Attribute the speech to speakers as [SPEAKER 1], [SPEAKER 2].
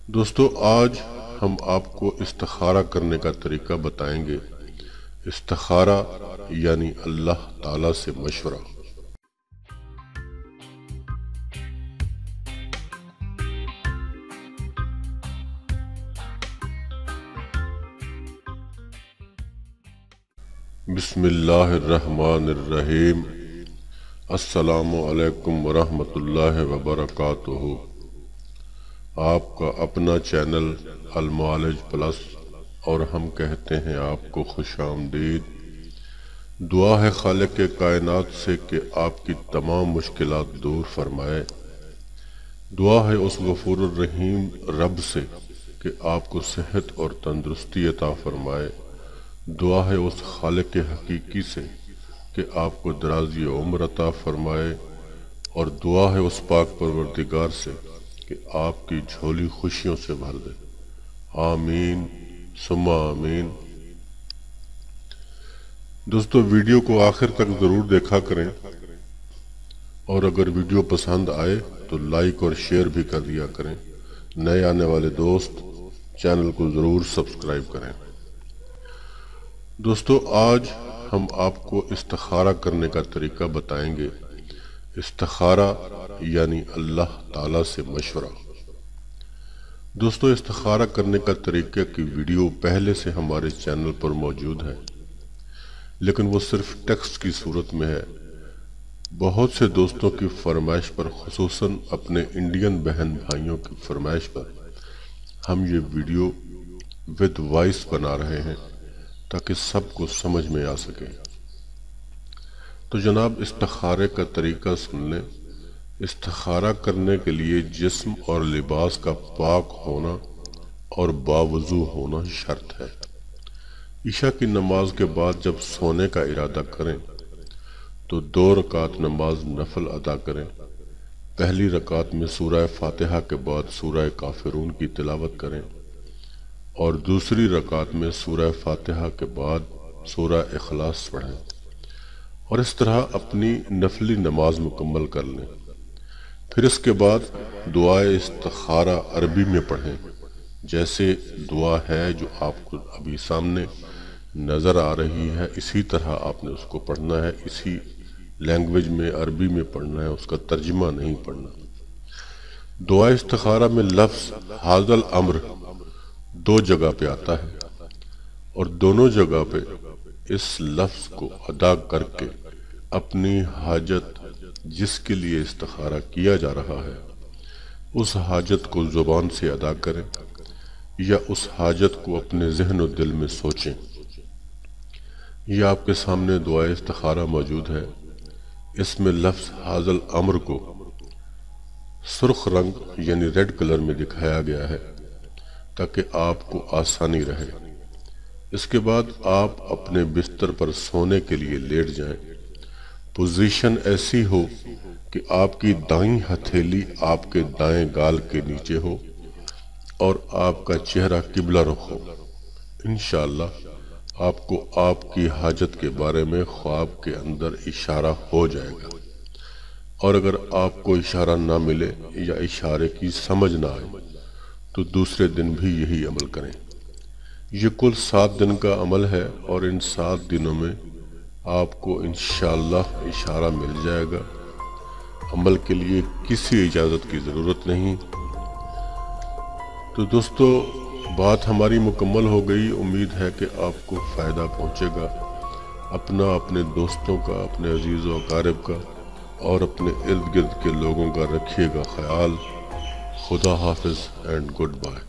[SPEAKER 1] دوستو آج ہم آپ کو استخارہ کرنے کا طریقہ بتائیں گے۔ استخارہ یعنی اللہ تعالیٰ سے مشورہ۔ بسم اللہ الرحمن الرحیم۔ السلام علیکم ورحمۃ اللہ وبرکاتہ۔ آپ کا اپنا چینل المعالج پلس اور ہم کہتے ہیں آپ کو خوش آمدید۔ دعا ہے خالق کائنات سے کہ آپ کی تمام مشکلات دور فرمائے۔ دعا ہے اس غفور الرحیم رب سے کہ آپ کو صحت اور تندرستی عطا فرمائے۔ دعا ہے اس خالق حقیقی سے کہ آپ کو درازی عمر عطا فرمائے، اور دعا ہے اس پاک پروردگار سے کہ آپ کی جھولی خوشیوں سے بھر دے۔ آمین ثم آمین۔ دوستو ویڈیو کو آخر تک ضرور دیکھا کریں، اور اگر ویڈیو پسند آئے تو لائک اور شیئر بھی کر دیا کریں۔ نئے آنے والے دوست چینل کو ضرور سبسکرائب کریں۔ دوستو آج ہم آپ کو استخارہ کرنے کا طریقہ بتائیں گے۔ استخارہ یعنی اللہ تعالیٰ سے مشورہ۔ دوستو استخارہ کرنے کا طریقہ کی ویڈیو پہلے سے ہمارے چینل پر موجود ہے، لیکن وہ صرف ٹیکسٹ کی صورت میں ہے۔ بہت سے دوستوں کی فرمائش پر، خصوصاً اپنے انڈین بہن بھائیوں کی فرمائش پر، ہم یہ ویڈیو ود وائس بنا رہے ہیں تاکہ سب کو سمجھ میں آ سکے۔ تو جناب استخارے کا طریقہ سن لیں۔ استخارہ کرنے کے لیے جسم اور لباس کا پاک ہونا اور باوضو ہونا شرط ہے۔ عشاء کی نماز کے بعد جب سونے کا ارادہ کریں تو 2 رکعت نماز نفل ادا کریں۔ پہلی رکعت میں سورہ فاتحہ کے بعد سورہ کافرون کی تلاوت کریں، اور دوسری رکعت میں سورہ فاتحہ کے بعد سورہ اخلاص پڑھیں، اور اس طرح اپنی نفلی نماز مکمل کر لیں۔ پھر اس کے بعد دعائے استخارہ عربی میں پڑھیں، جیسے دعا ہے جو آپ کو ابھی سامنے نظر آ رہی ہے، اسی طرح آپ نے اس کو پڑھنا ہے، اسی لینگویج میں عربی میں پڑھنا ہے، اس کا ترجمہ نہیں پڑھنا۔ دعائے استخارہ میں لفظ ھذا الامر 2 جگہ پہ آتا ہے، اور دونوں جگہ پہ اس لفظ کو ادا کر کے اپنی حاجت جس کے لیے استخارہ کیا جا رہا ہے اس حاجت کو زبان سے ادا کریں، یا اس حاجت کو اپنے ذہن و دل میں سوچیں۔ یہ آپ کے سامنے دعائے استخارہ موجود ہے۔ اس میں لفظ ھذا الامر کو سرخ رنگ یعنی ریڈ کلر میں دکھایا گیا ہے تاکہ آپ کو آسانی رہے۔ اس کے بعد آپ اپنے بستر پر سونے کے لیے لیٹ جائیں۔ پوزیشن ایسی ہو کہ آپ کی دائیں ہتھیلی آپ کے دائیں گال کے نیچے ہو اور آپ کا چہرہ قبلہ رخ ہو۔ انشاءاللہ آپ کو آپ کی حاجت کے بارے میں خواب کے اندر اشارہ ہو جائے گا، اور اگر آپ کو اشارہ نہ ملے یا اشارے کی سمجھ نہ آئے تو دوسرے دن بھی یہی عمل کریں۔ یہ کل 7 دن کا عمل ہے، اور ان 7 دنوں میں آپ کو انشاءاللہ اشارہ مل جائے گا۔ عمل کے لیے کسی اجازت کی ضرورت نہیں۔ تو دوستو بات ہماری مکمل ہو گئی۔ امید ہے کہ آپ کو فائدہ پہنچے گا۔ اپنا، اپنے دوستوں کا، اپنے عزیز و اقارب کا اور اپنے ارد گرد کے لوگوں کا رکھیے گا خیال۔ خدا حافظ اینڈ گڈ بائے۔